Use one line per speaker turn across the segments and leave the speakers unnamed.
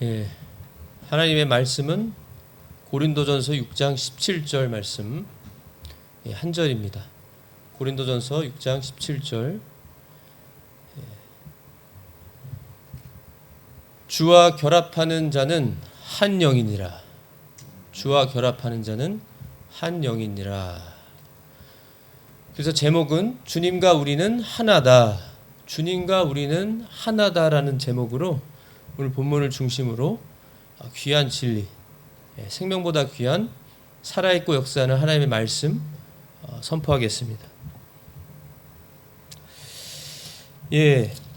예, 하나님의 말씀은 고린도전서 6장 17절 말씀 한 절입니다. 고린도전서 6장 17절 주와 결합하는 자는 한 영이니라. 주와 결합하는 자는 한 영이니라. 그래서 제목은 주님과 우리는 하나다. 주님과 우리는 하나다라는 제목으로 오늘 본문을 중심으로 귀한 진리, 생명보다 귀한 살아있고 역사하는 하나님의 말씀 선포하겠습니다.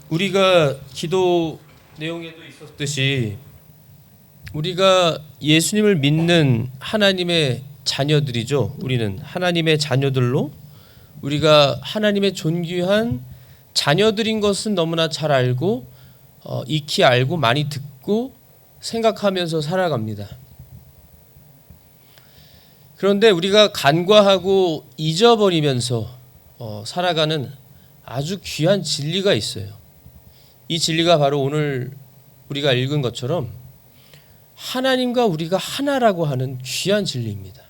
우리가 기도 내용에도 있었듯이 우리가 예수님을 믿는 하나님의 자녀들이죠. 우리는 하나님의 자녀들로 우리가 하나님의 존귀한 자녀들인 것은 너무나 잘 알고 익히 알고 많이 듣고 생각하면서 살아갑니다. 그런데 우리가 간과하고 잊어버리면서 살아가는 아주 귀한 진리가 있어요. 이 진리가 바로 오늘 우리가 읽은 것처럼 하나님과 우리가 하나라고 하는 귀한 진리입니다.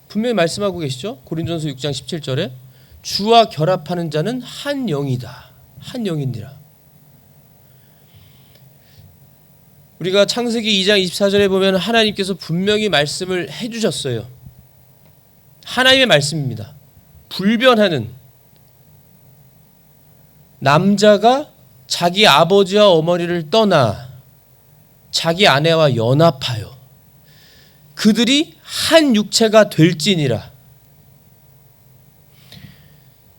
분명히 말씀하고 계시죠? 고린도전서 6장 17절에 주와 결합하는 자는 한 영이다. 한 영이니라. 우리가 창세기 2장 24절에 보면 하나님께서 분명히 말씀을 해주셨어요. 하나님의 말씀입니다. 불변하는 남자가 자기 아버지와 어머니를 떠나 자기 아내와 연합하여 그들이 한 육체가 될지니라.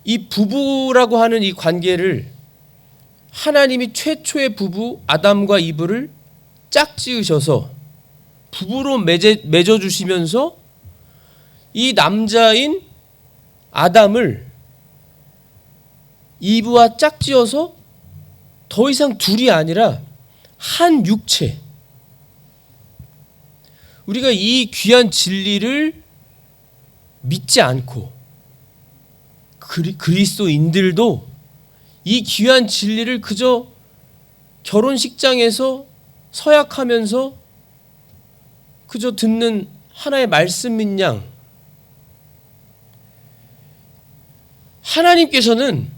이 부부라고 하는 이 관계를 하나님이 최초의 부부 아담과 이브를 짝지으셔서 부부로 맺어주시면서 이 남자인 아담을 이브와 짝지어서 더 이상 둘이 아니라 한 육체. 우리가 이 귀한 진리를 믿지 않고 그리스도인들도 이 귀한 진리를 그저 결혼식장에서 서약하면서 그저 듣는 하나의 말씀인 양 하나님께서는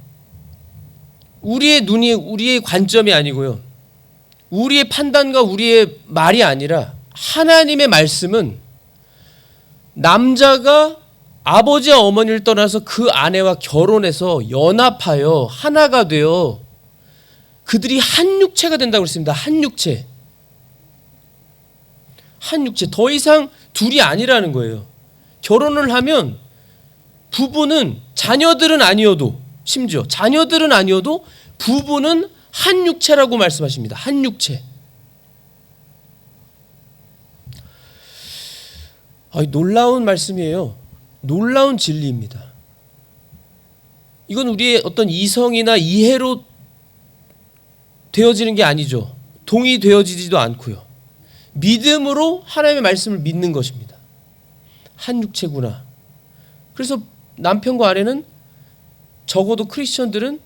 우리의 눈이 우리의 관점이 아니고요. 우리의 판단과 우리의 말이 아니라 하나님의 말씀은 남자가 아버지와 어머니를 떠나서 그 아내와 결혼해서 연합하여 하나가 되어 그들이 한 육체가 된다고 했습니다. 한 육체. 한 육체. 더 이상 둘이 아니라는 거예요. 결혼을 하면 부부는 자녀들은 아니어도 심지어 자녀들은 아니어도 부부는 한 육체라고 말씀하십니다. 한 육체. 놀라운 말씀이에요. 놀라운 진리입니다. 이건 우리의 어떤 이성이나 이해로 되어지는 게 아니죠. 동의되어지지도 않고요. 믿음으로 하나님의 말씀을 믿는 것입니다. 한 육체구나. 그래서 남편과 아내는 적어도 크리스천들은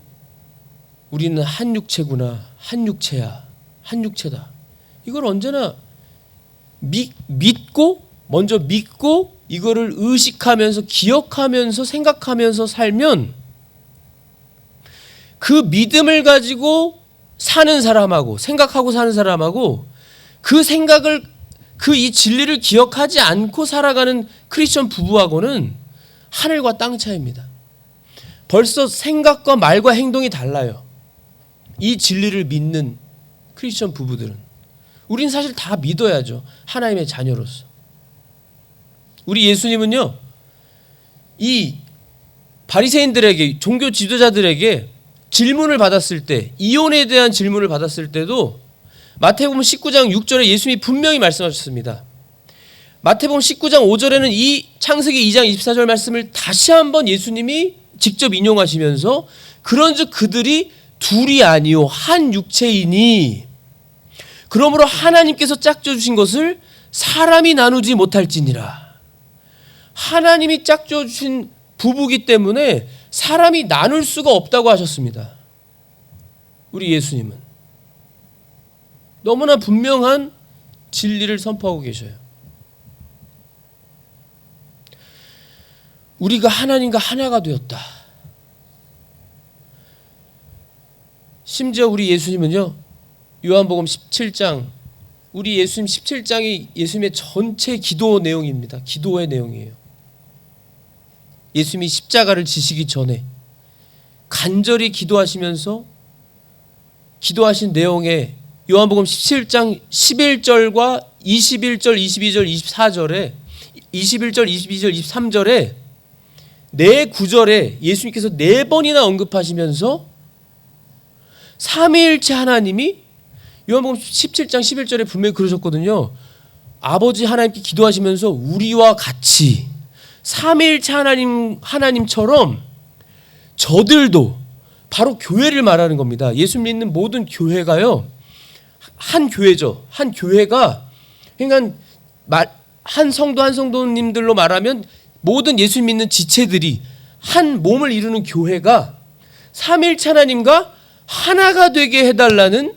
우리는 한 육체구나. 한 육체야. 한 육체다. 이걸 언제나 먼저 믿고 이거를 의식하면서 기억하면서 생각하면서 살면 그 믿음을 가지고 사는 사람하고 생각하고 사는 사람하고 그 생각을 이 진리를 기억하지 않고 살아가는 크리스천 부부하고는 하늘과 땅 차이입니다. 벌써 생각과 말과 행동이 달라요. 이 진리를 믿는 크리스천 부부들은. 우린 사실 다 믿어야죠. 하나님의 자녀로서. 우리 예수님은요. 이 바리새인들에게 종교 지도자들에게 질문을 받았을 때 이혼에 대한 질문을 받았을 때도 마태복음 19장 6절에 예수님이 분명히 말씀하셨습니다. 마태복음 19장 5절에는 이 창세기 2장 24절 말씀을 다시 한번 예수님이 직접 인용하시면서 그런즉 그들이 둘이 아니요 한 육체이니 그러므로 하나님께서 짝져 주신 것을 사람이 나누지 못할지니라. 하나님이 짝져 주신 부부기 때문에 사람이 나눌 수가 없다고 하셨습니다. 우리 예수님은. 너무나 분명한 진리를 선포하고 계셔요. 우리가 하나님과 하나가 되었다. 심지어 우리 예수님은요, 요한복음 17장, 우리 예수님 17장이 예수님의 전체 기도 내용입니다. 기도의 내용이에요. 예수님이 십자가를 지시기 전에 간절히 기도하시면서 기도하신 내용에 요한복음 17장 11절과 21절, 22절, 24절에 21절, 22절, 23절에 네 구절에 예수님께서 4번이나 언급하시면서 삼위일체 하나님이 요한복음 17장 11절에 분명히 그러셨거든요. 아버지 하나님께 기도하시면서 우리와 같이 삼위일체 하나님처럼 저들도, 바로 교회를 말하는 겁니다. 예수 믿는 모든 교회가요, 한 교회죠. 한 교회가, 그러니까 한 성도 한 성도님들로 말하면 모든 예수 믿는 지체들이 한 몸을 이루는 교회가 삼위일체 하나님과 하나가 되게 해달라는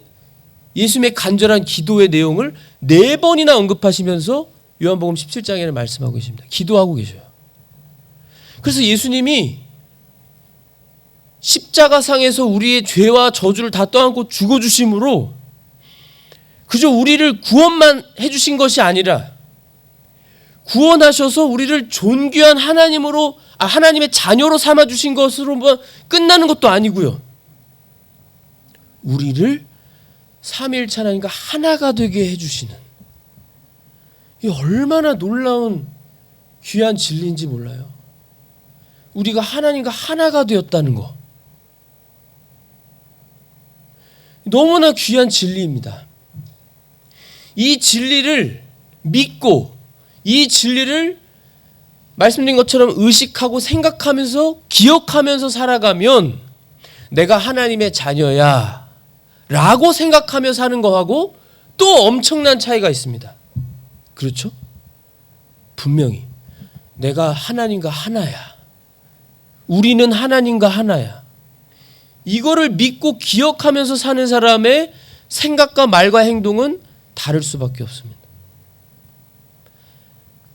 예수님의 간절한 기도의 내용을 4번이나 언급하시면서 요한복음 17장에는 말씀하고 계십니다. 기도하고 계셔요. 그래서 예수님이 십자가상에서 우리의 죄와 저주를 다 떠안고 죽어주심으로 그저 우리를 구원만 해주신 것이 아니라 구원하셔서 우리를 존귀한 하나님의 자녀로 삼아주신 것으로만 끝나는 것도 아니고요. 우리를 삼위일체 하나님과 하나가 되게 해주시는, 이 얼마나 놀라운 귀한 진리인지 몰라요. 우리가 하나님과 하나가 되었다는 거, 너무나 귀한 진리입니다. 이 진리를 믿고 이 진리를 말씀드린 것처럼 의식하고 생각하면서 기억하면서 살아가면 내가 하나님의 자녀야 라고 생각하며 사는 거하고 또 엄청난 차이가 있습니다. 그렇죠? 분명히 내가 하나님과 하나야, 우리는 하나님과 하나야, 이거를 믿고 기억하면서 사는 사람의 생각과 말과 행동은 다를 수밖에 없습니다.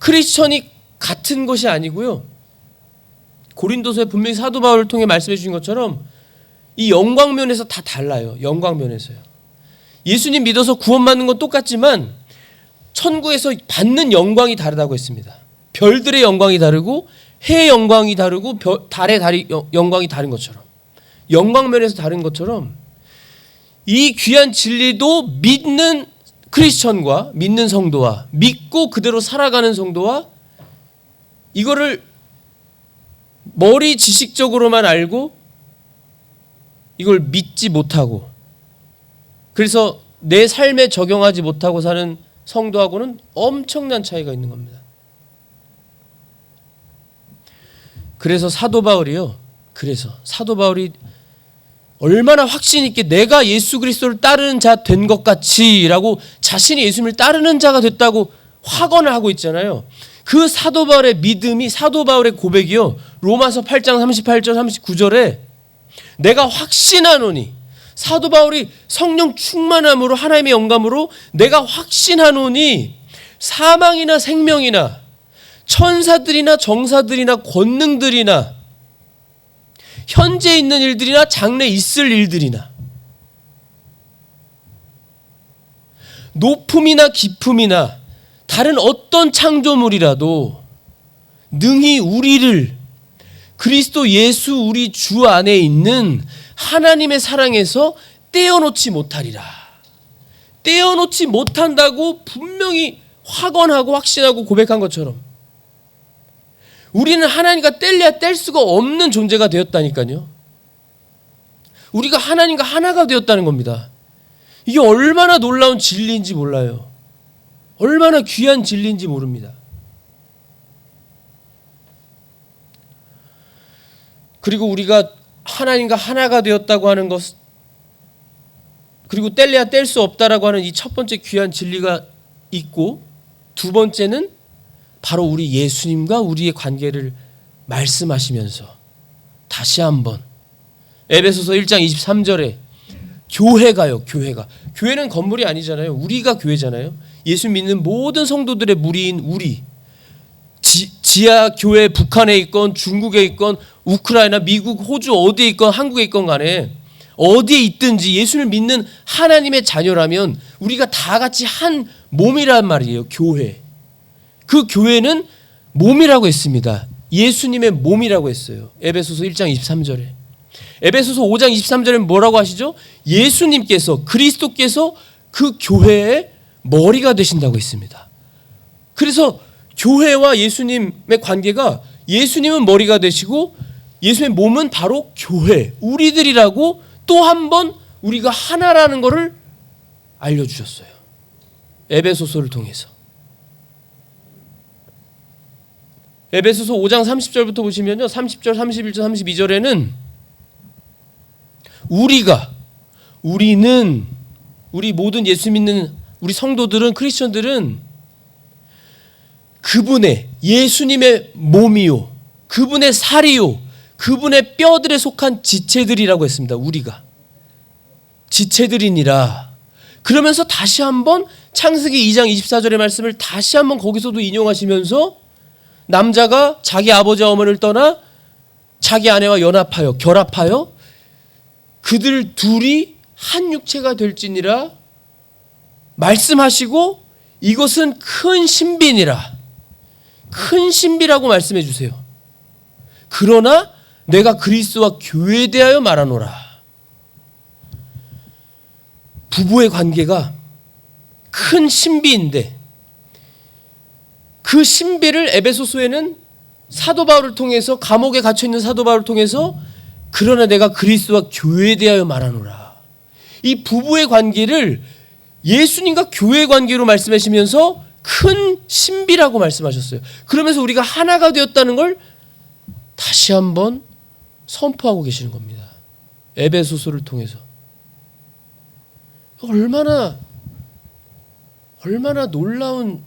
크리스천이 같은 것이 아니고요, 고린도서에 분명히 사도 바울을 통해 말씀해 주신 것처럼 이 영광면에서 다 달라요. 영광면에서요. 예수님 믿어서 구원받는 건 똑같지만 천국에서 받는 영광이 다르다고 했습니다. 별들의 영광이 다르고 해의 영광이 다르고 달의 영광이 다른 것처럼, 영광면에서 다른 것처럼 이 귀한 진리도 믿는 크리스천과 믿는 성도와 믿고 그대로 살아가는 성도와 이거를 머리 지식적으로만 알고 이걸 믿지 못하고 그래서 내 삶에 적용하지 못하고 사는 성도하고는 엄청난 차이가 있는 겁니다. 그래서 사도 바울이 얼마나 확신 있게 내가 예수 그리스도를 따르는 자 된 것 같이라고 자신이 예수님을 따르는 자가 됐다고 확언을 하고 있잖아요. 그 사도 바울의 믿음이, 사도 바울의 고백이요, 로마서 8장 38절 39절에 내가 확신하노니, 사도 바울이 성령 충만함으로 하나님의 영감으로 내가 확신하노니 사망이나 생명이나 천사들이나 정사들이나 권능들이나 현재 있는 일들이나 장래 있을 일들이나 높음이나 깊음이나 다른 어떤 창조물이라도 능히 우리를 그리스도 예수 우리 주 안에 있는 하나님의 사랑에서 떼어놓지 못하리라. 떼어놓지 못한다고 분명히 확언하고 확신하고 고백한 것처럼 우리는 하나님과 뗄래야 뗄 수가 없는 존재가 되었다니까요. 우리가 하나님과 하나가 되었다는 겁니다. 이게 얼마나 놀라운 진리인지 몰라요. 얼마나 귀한 진리인지 모릅니다. 그리고 우리가 하나님과 하나가 되었다고 하는 것, 그리고 뗄래야 뗄 수 없다라고 하는 이 첫 번째 귀한 진리가 있고, 두 번째는 바로 우리 예수님과 우리의 관계를 말씀하시면서 다시 한번 에베소서 1장 23절에 교회가요. 교회는 건물이 아니잖아요. 우리가 교회잖아요. 예수 믿는 모든 성도들의 무리인 우리. 지하 교회 북한에 있건 중국에 있건 우크라이나 미국 호주 어디에 있건 한국에 있건 간에 어디에 있든지 예수를 믿는 하나님의 자녀라면 우리가 다 같이 한 몸이란 말이에요. 교회. 그 교회는 몸이라고 했습니다. 예수님의 몸이라고 했어요. 에베소서 1장 23절에. 에베소서 5장 23절에 뭐라고 하시죠? 예수님께서 그리스도께서 그 교회의 머리가 되신다고 했습니다. 그래서 교회와 예수님의 관계가 예수님은 머리가 되시고 예수님의 몸은 바로 교회, 우리들이라고 또 한 번 우리가 하나라는 것을 알려주셨어요. 에베소서를 통해서. 에베소서 5장 30절부터 보시면요. 30절, 31절, 32절에는 우리 모든 예수 믿는 우리 성도들은 크리스천들은 그분의 예수님의 몸이요, 그분의 살이요, 그분의 뼈들에 속한 지체들이라고 했습니다. 우리가 지체들이니라. 그러면서 다시 한번 창세기 2장 24절의 말씀을 다시 한번 거기서도 인용하시면서 남자가 자기 아버지와 어머니를 떠나 자기 아내와 결합하여 그들 둘이 한 육체가 될지니라 말씀하시고 이것은 큰 신비니라. 큰 신비라고 말씀해 주세요. 그러나 내가 그리스도와 교회에 대하여 말하노라. 부부의 관계가 큰 신비인데 그 신비를 에베소서에는 사도 바울을 통해서 감옥에 갇혀 있는 사도 바울을 통해서 그러나 내가 그리스도와 교회에 대하여 말하노라. 이 부부의 관계를 예수님과 교회의 관계로 말씀하시면서 큰 신비라고 말씀하셨어요. 그러면서 우리가 하나가 되었다는 걸 다시 한번 선포하고 계시는 겁니다. 에베소서를 통해서. 얼마나 놀라운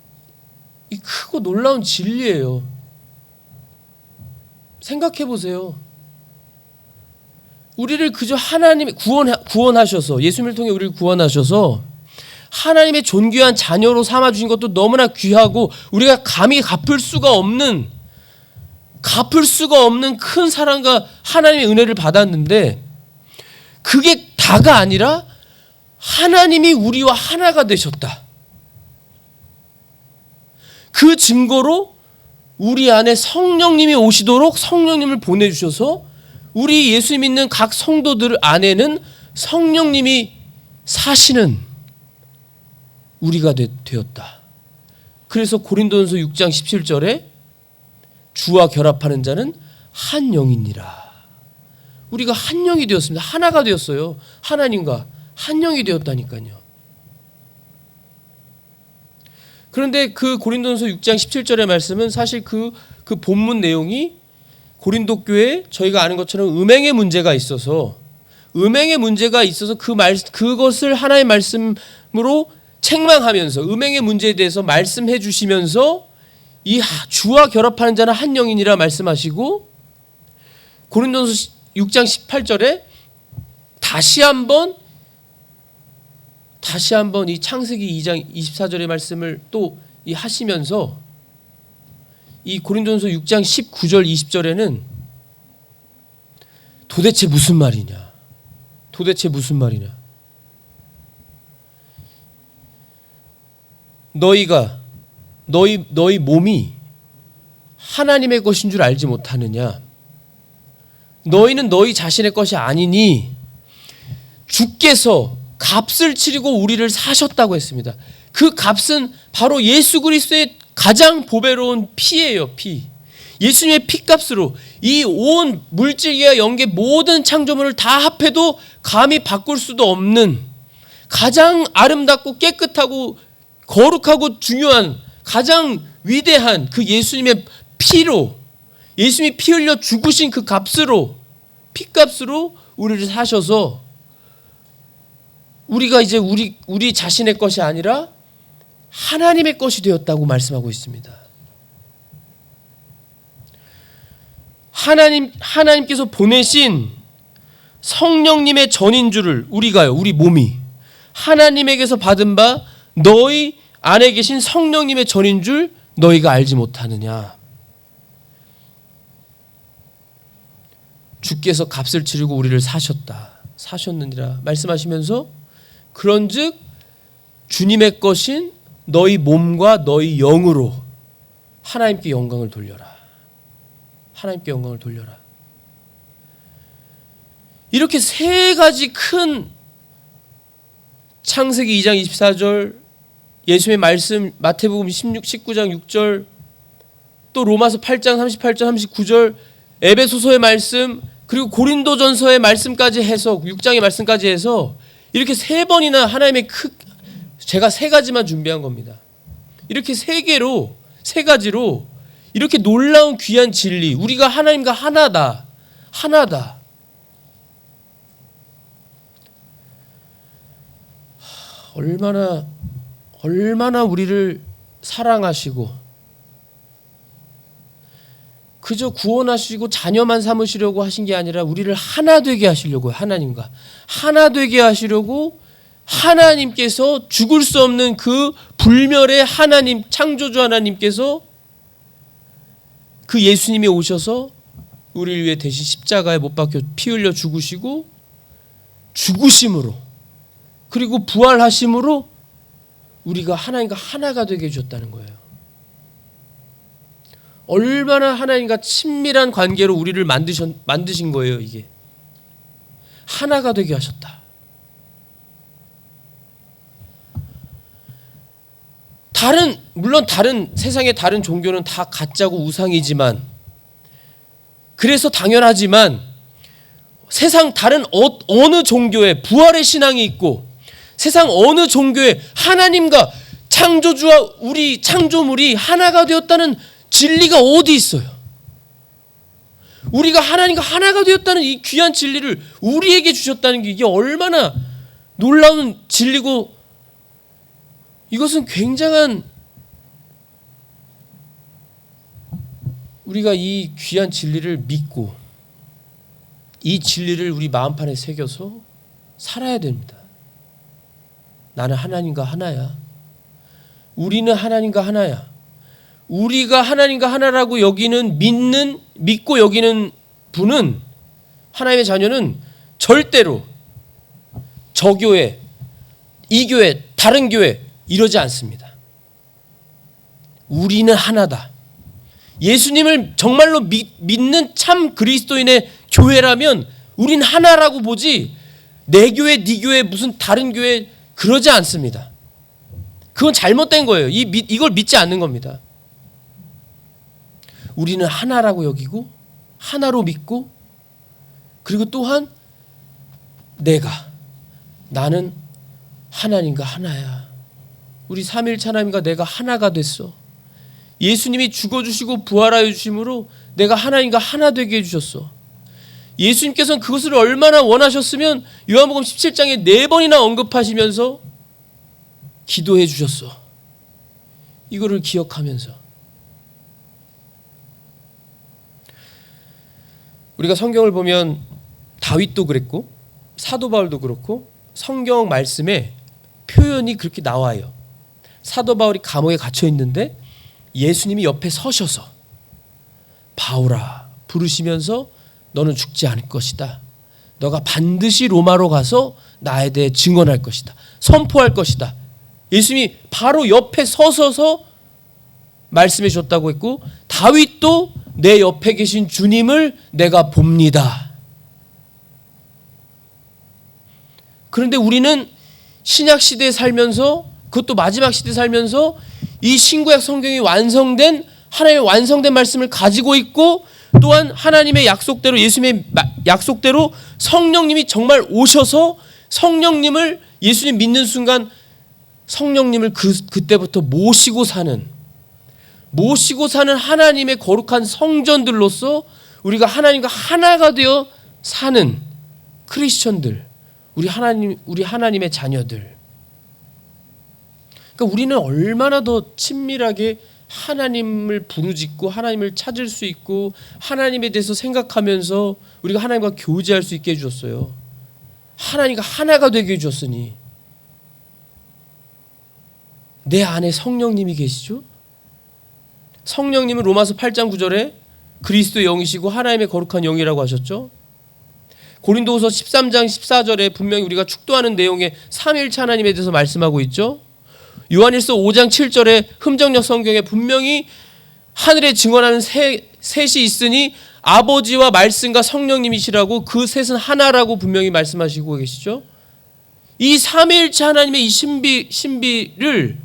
이 크고 놀라운 진리예요. 생각해 보세요. 우리를 그저 하나님이 구원하셔서 예수님을 통해 우리를 구원하셔서 하나님의 존귀한 자녀로 삼아주신 것도 너무나 귀하고 우리가 감히 갚을 수가 없는 큰 사랑과 하나님의 은혜를 받았는데 그게 다가 아니라 하나님이 우리와 하나가 되셨다. 그 증거로 우리 안에 성령님이 오시도록 성령님을 보내주셔서 우리 예수 믿는 각 성도들 안에는 성령님이 사시는 우리가 되었다. 그래서 고린도전서 6장 17절에 주와 결합하는 자는 한 영이니라. 우리가 한 영이 되었습니다. 하나가 되었어요. 하나님과 한 영이 되었다니까요. 그런데 그 고린도전서 6장 17절의 말씀은 사실 그 본문 내용이 고린도 교회에 저희가 아는 것처럼 음행의 문제가 있어서 그것을 하나의 말씀으로 책망하면서 음행의 문제에 대해서 말씀해 주시면서 이 주와 결합하는 자는 한 영이니라 말씀하시고 고린도전서 6장 18절에 다시 한번 이 창세기 2장 24절의 말씀을 또 하시면서 이 고린도전서 6장 19절 20절에는 도대체 무슨 말이냐? 너희 몸이 하나님의 것인 줄 알지 못하느냐? 너희는 너희 자신의 것이 아니니 주께서 값을 치르고 우리를 사셨다고 했습니다. 그 값은 바로 예수 그리스도의 가장 보배로운 피예요. 피. 예수님의 피값으로 이 온 물질과 영계 모든 창조물을 다 합해도 감히 바꿀 수도 없는 가장 아름답고 깨끗하고 거룩하고 중요한 가장 위대한 그 예수님의 피로 예수님이 피 흘려 죽으신 그 값으로 피값으로 우리를 사셔서 우리가 이제 우리 자신의 것이 아니라 하나님의 것이 되었다고 말씀하고 있습니다. 하나님께서 보내신 성령님의 전인 줄을 우리가요, 우리 몸이 하나님에게서 받은 바 너희 안에 계신 성령님의 전인 줄 너희가 알지 못하느냐. 주께서 값을 치르고 우리를 사셨느니라 말씀하시면서 그런즉 주님의 것인 너희 몸과 너희 영으로 하나님께 영광을 돌려라. 하나님께 영광을 돌려라. 이렇게 세 가지 큰 창세기 2장 24절, 예수의 말씀 마태복음 19장 6절, 또 로마서 8장 38절 39절, 에베소서의 말씀, 그리고 고린도전서의 말씀까지 해서 6장의 말씀까지 해서 이렇게 세 번이나 하나님의 제가 세 가지만 준비한 겁니다. 이렇게 세 가지로 이렇게 놀라운 귀한 진리, 우리가 하나님과 하나다. 얼마나 우리를 사랑하시고 그저 구원하시고 자녀만 삼으시려고 하신 게 아니라 우리를 하나 되게 하시려고요. 하나님과 하나 되게 하시려고 하나님께서 죽을 수 없는 그 불멸의 하나님, 창조주 하나님께서 그 예수님이 오셔서 우리를 위해 대신 십자가에 못 박혀 피 흘려 죽으시고 죽으심으로 그리고 부활하심으로 우리가 하나님과 하나가 되게 해주셨다는 거예요. 얼마나 하나님과 친밀한 관계로 우리를 만드신 거예요. 이게 하나가 되게 하셨다. 물론 세상의 다른 종교는 다 가짜고 우상이지만, 그래서 당연하지만 세상 다른 어느 종교에 부활의 신앙이 있고 세상 어느 종교에 하나님과 창조주와 우리 창조물이 하나가 되었다는 진리가 어디 있어요? 우리가 하나님과 하나가 되었다는 이 귀한 진리를 우리에게 주셨다는 게 이게 얼마나 놀라운 진리고, 이것은 굉장한, 우리가 이 귀한 진리를 믿고 이 진리를 우리 마음판에 새겨서 살아야 됩니다. 나는 하나님과 하나야. 우리는 하나님과 하나야. 우리가 하나님과 하나라고 믿고 여기는 분은, 하나님의 자녀는 절대로 저 교회, 이 교회, 다른 교회 이러지 않습니다. 우리는 하나다. 예수님을 정말로 믿는 참 그리스도인의 교회라면 우린 하나라고 보지, 내 교회, 네 교회, 무슨 다른 교회 그러지 않습니다. 그건 잘못된 거예요. 이걸 믿지 않는 겁니다. 우리는 하나라고 여기고 하나로 믿고, 그리고 또한 나는 하나님과 하나야. 우리 삼위일체 하나님과 내가 하나가 됐어. 예수님이 죽어주시고 부활하여 주심으로 내가 하나님과 하나 되게 해주셨어. 예수님께서는 그것을 얼마나 원하셨으면 요한복음 17장에 4번이나 언급하시면서 기도해 주셨어. 이거를 기억하면서 우리가 성경을 보면 다윗도 그랬고 사도 바울도 그렇고 성경 말씀에 표현이 그렇게 나와요. 사도 바울이 감옥에 갇혀 있는데 예수님이 옆에 서셔서 바울아 부르시면서 너는 죽지 않을 것이다. 너가 반드시 로마로 가서 나에 대해 증언할 것이다. 선포할 것이다. 예수님이 바로 옆에 서서서 말씀해 주셨다고 했고, 다윗도 내 옆에 계신 주님을 내가 봅니다. 그런데 우리는 신약 시대에 살면서, 그것도 마지막 시대에 살면서 이 신구약 성경이 완성된, 하나님의 완성된 말씀을 가지고 있고, 또한 하나님의 약속대로, 예수님의 약속대로 성령님이 정말 오셔서 성령님을, 예수님 믿는 순간 성령님을 그때부터 모시고 사는 하나님의 거룩한 성전들로서 우리가 하나님과 하나가 되어 사는 크리스천들, 우리 하나님의 자녀들. 그러니까 우리는 얼마나 더 친밀하게 하나님을 부르짖고 하나님을 찾을 수 있고 하나님에 대해서 생각하면서 우리가 하나님과 교제할 수 있게 해주셨어요. 하나님과 하나가 되게 해주셨으니 내 안에 성령님이 계시죠? 성령님은 로마서 8장 9절에 그리스도의 영이시고 하나님의 거룩한 영이라고 하셨죠. 고린도후서 13장 14절에 분명히 우리가 축도하는 내용의 삼위일체 하나님에 대해서 말씀하고 있죠. 요한일서 5장 7절에 흠정역 성경에 분명히 하늘에 증언하는 셋이 있으니 아버지와 말씀과 성령님이시라고, 그 셋은 하나라고 분명히 말씀하시고 계시죠. 이 삼위일체 하나님의 이 신비를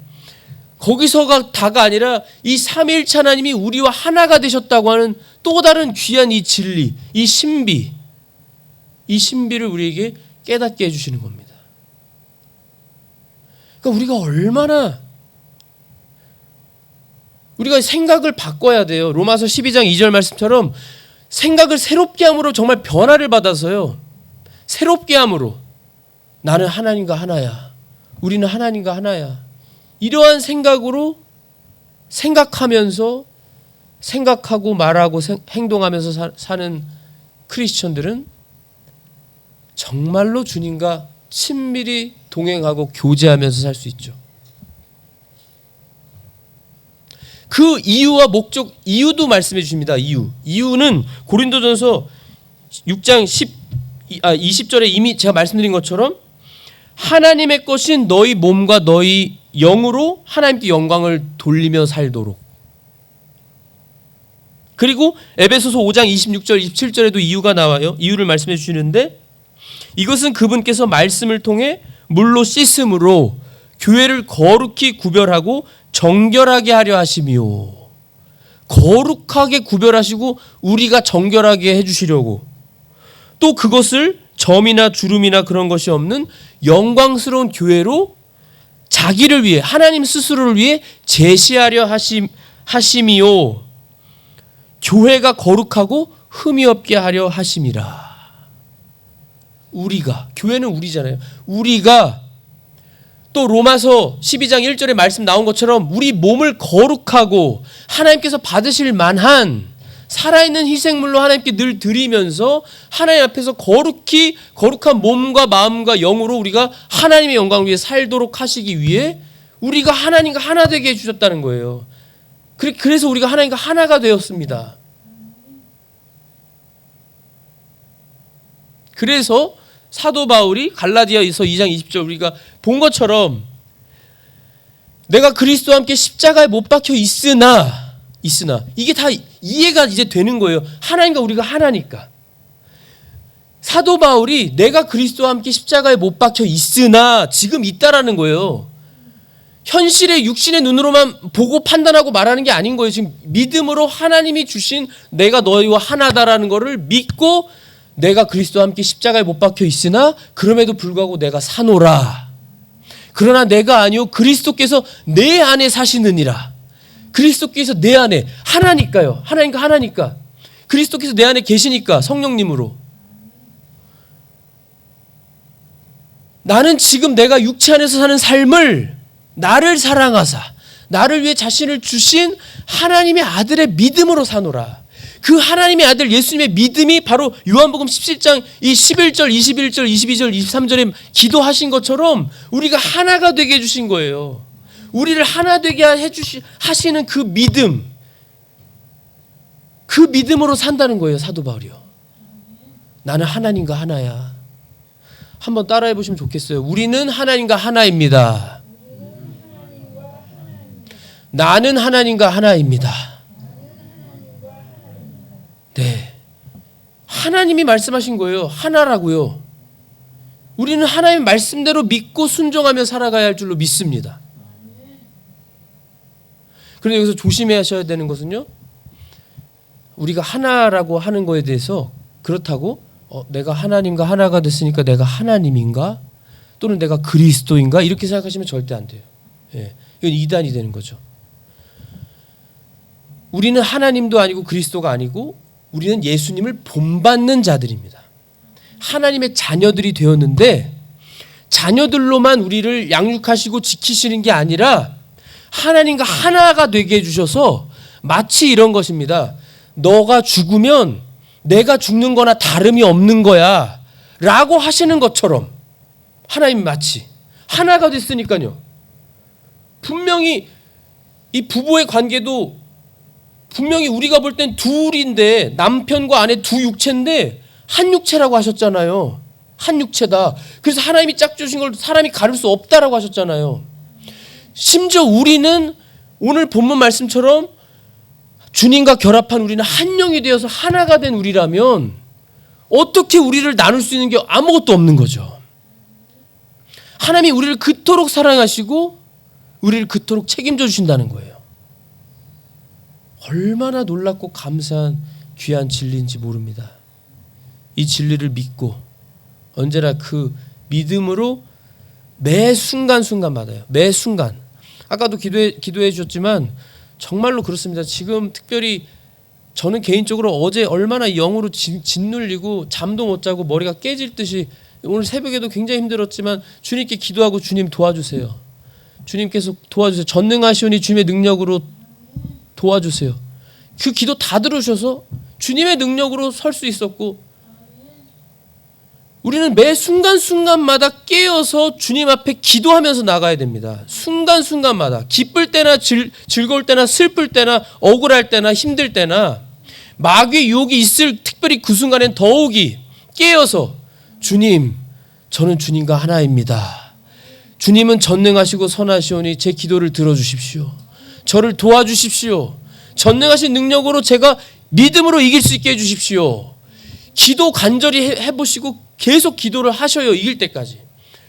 거기서가 다가 아니라 이 삼위일체 하나님이 우리와 하나가 되셨다고 하는 또 다른 귀한 이 진리, 이 신비, 이 신비를 우리에게 깨닫게 해주시는 겁니다. 그러니까 우리가 얼마나 우리가 생각을 바꿔야 돼요. 로마서 12장 2절 말씀처럼 생각을 새롭게 함으로 정말 변화를 받아서요. 새롭게 함으로 나는 하나님과 하나야. 우리는 하나님과 하나야. 이러한 생각으로 생각하면서 생각하고 말하고 행동하면서 사는 크리스천들은 정말로 주님과 친밀히 동행하고 교제하면서 살 수 있죠. 그 이유와 목적, 이유도 말씀해 주십니다. 이유는 고린도전서 6장 20절에 이미 제가 말씀드린 것처럼 하나님의 것인 너희 몸과 너희 영으로 하나님께 영광을 돌리며 살도록. 그리고 에베소서 5장 26절 27절에도 이유가 나와요. 이유를 말씀해 주시는데, 이것은 그분께서 말씀을 통해 물로 씻음으로 교회를 거룩히 구별하고 정결하게 하려 하심이요. 거룩하게 구별하시고 우리가 정결하게 해주시려고, 또 그것을 점이나 주름이나 그런 것이 없는 영광스러운 교회로 자기를 위해, 하나님 스스로를 위해 제시하려 하심이요. 교회가 거룩하고 흠이 없게 하려 하심이라. 우리가, 교회는 우리잖아요. 우리가 또 로마서 12장 1절에 말씀 나온 것처럼 우리 몸을 거룩하고 하나님께서 받으실 만한 살아있는 희생물로 하나님께 늘 드리면서 하나님 앞에서 거룩한 몸과 마음과 영으로 우리가 하나님의 영광을 위해 살도록 하시기 위해 우리가 하나님과 하나 되게 해주셨다는 거예요. 그래서 우리가 하나님과 하나가 되었습니다. 그래서 사도 바울이 갈라디아서 2장 20절 우리가 본 것처럼 내가 그리스도와 함께 십자가에 못 박혀 있으나 이게 다 이해가 이제 되는 거예요. 하나님과 우리가 하나니까. 사도 바울이 내가 그리스도와 함께 십자가에 못 박혀 있으나 지금 있다라는 거예요. 현실의 육신의 눈으로만 보고 판단하고 말하는 게 아닌 거예요. 지금 믿음으로 하나님이 주신 내가 너희와 하나다라는 거를 믿고 내가 그리스도와 함께 십자가에 못 박혀 있으나 그럼에도 불구하고 내가 사노라. 그러나 내가 아니요 그리스도께서 내 안에 사시느니라. 그리스도께서 내 안에, 하나니까요. 하나님과 하나니까. 그리스도께서 내 안에 계시니까 성령님으로. 나는 지금 내가 육체 안에서 사는 삶을 나를 사랑하사 나를 위해 자신을 주신 하나님의 아들의 믿음으로 사노라. 그 하나님의 아들 예수님의 믿음이 바로 요한복음 17장 이 11절, 21절, 22절, 23절에 기도하신 것처럼 우리가 하나가 되게 해주신 거예요. 우리를 하나 되게 하시는 그 믿음, 그 믿음으로 산다는 거예요. 사도 바울이요. 나는 하나님과 하나야. 한번 따라해 보시면 좋겠어요. 우리는 하나님과 하나입니다. 나는 하나님과 하나입니다. 네, 하나님이 말씀하신 거예요. 하나라고요. 우리는 하나님의 말씀대로 믿고 순종하며 살아가야 할 줄로 믿습니다. 그런데 여기서 조심하셔야 되는 것은요, 우리가 하나라고 하는 거에 대해서 그렇다고 내가 하나님과 하나가 됐으니까 내가 하나님인가? 또는 내가 그리스도인가? 이렇게 생각하시면 절대 안 돼요. 예, 이건 이단이 되는 거죠. 우리는 하나님도 아니고 그리스도가 아니고 우리는 예수님을 본받는 자들입니다. 하나님의 자녀들이 되었는데 자녀들로만 우리를 양육하시고 지키시는 게 아니라 하나님과 하나가 되게 해주셔서 마치 이런 것입니다. 너가 죽으면 내가 죽는 거나 다름이 없는 거야 라고 하시는 것처럼 하나님 마치 하나가 됐으니까요. 분명히 이 부부의 관계도 분명히 우리가 볼 땐 둘인데 남편과 아내 두 육체인데 한 육체라고 하셨잖아요. 한 육체다. 그래서 하나님이 짝 주신 걸 사람이 가릴 수 없다라고 하셨잖아요. 심지어 우리는 오늘 본문 말씀처럼 주님과 결합한 우리는 한 영이 되어서 하나가 된 우리라면 어떻게 우리를 나눌 수 있는 게 아무것도 없는 거죠. 하나님이 우리를 그토록 사랑하시고 우리를 그토록 책임져 주신다는 거예요. 얼마나 놀랍고 감사한 귀한 진리인지 모릅니다. 이 진리를 믿고 언제나 그 믿음으로 매 순간순간마다요. 매 순간. 아까도 기도해 주셨지만 정말로 그렇습니다. 지금 특별히 저는 개인적으로 어제 얼마나 영으로 짓눌리고 잠도 못 자고 머리가 깨질 듯이 오늘 새벽에도 굉장히 힘들었지만 주님께 기도하고 주님 도와주세요. 주님께서 도와주세요. 전능하시오니 주님의 능력으로 도와주세요. 그 기도 다 들으셔서 주님의 능력으로 설 수 있었고 우리는 매 순간순간마다 깨어서 주님 앞에 기도하면서 나가야 됩니다. 순간순간마다 기쁠 때나 즐거울 때나 슬플 때나 억울할 때나 힘들 때나 마귀의 유혹이 있을 특별히 그 순간엔 더욱이 깨어서 주님, 저는 주님과 하나입니다. 주님은 전능하시고 선하시오니 제 기도를 들어주십시오. 저를 도와주십시오. 전능하신 능력으로 제가 믿음으로 이길 수 있게 해주십시오. 기도 간절히 해보시고 계속 기도를 하셔요. 이길 때까지.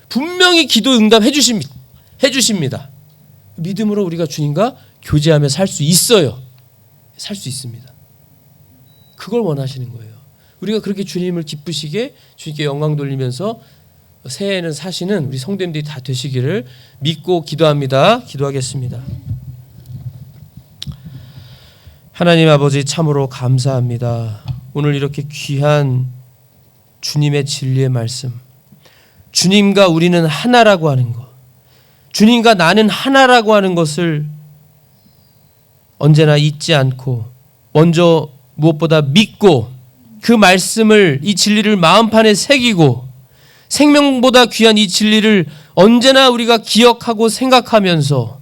분명히 기도 응답해 주십니다. 믿음으로 우리가 주님과 교제하며 살 수 있어요. 살 수 있습니다. 그걸 원하시는 거예요. 우리가 그렇게 주님을 기쁘시게 주님께 영광 돌리면서 새해에는 사시는 우리 성도님들이 다 되시기를 믿고 기도합니다. 기도하겠습니다. 하나님 아버지 참으로 감사합니다. 오늘 이렇게 귀한 주님의 진리의 말씀, 주님과 우리는 하나라고 하는 것, 주님과 나는 하나라고 하는 것을 언제나 잊지 않고 먼저 무엇보다 믿고 그 말씀을, 이 진리를 마음판에 새기고 생명보다 귀한 이 진리를 언제나 우리가 기억하고 생각하면서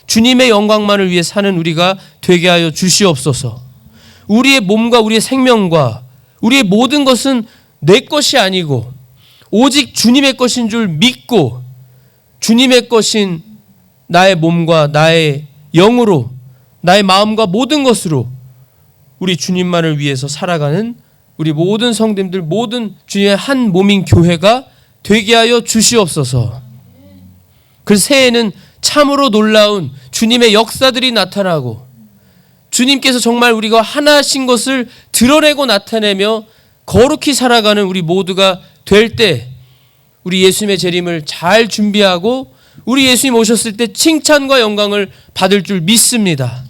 주님의 영광만을 위해 사는 우리가 되게 하여 주시옵소서. 우리의 몸과 우리의 생명과 우리의 모든 것은 내 것이 아니고 오직 주님의 것인 줄 믿고 주님의 것인 나의 몸과 나의 영으로 나의 마음과 모든 것으로 우리 주님만을 위해서 살아가는 우리 모든 성도님들, 모든 주님의 한 몸인 교회가 되게 하여 주시옵소서. 그 새해에는 참으로 놀라운 주님의 역사들이 나타나고 주님께서 정말 우리가 하나신 것을 드러내고 나타내며 거룩히 살아가는 우리 모두가 될 때 우리 예수님의 재림을 잘 준비하고 우리 예수님 오셨을 때 칭찬과 영광을 받을 줄 믿습니다.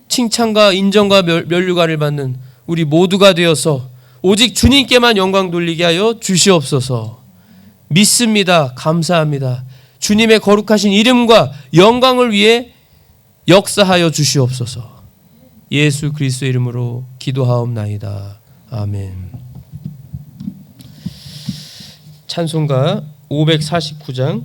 칭찬과 인정과 면류관을 받는 우리 모두가 되어서 오직 주님께만 영광 돌리게 하여 주시옵소서. 믿습니다. 감사합니다. 주님의 거룩하신 이름과 영광을 위해 역사하여 주시옵소서. 예수 그리스도의 이름으로 기도하옵나이다. 아멘. 찬송가 549장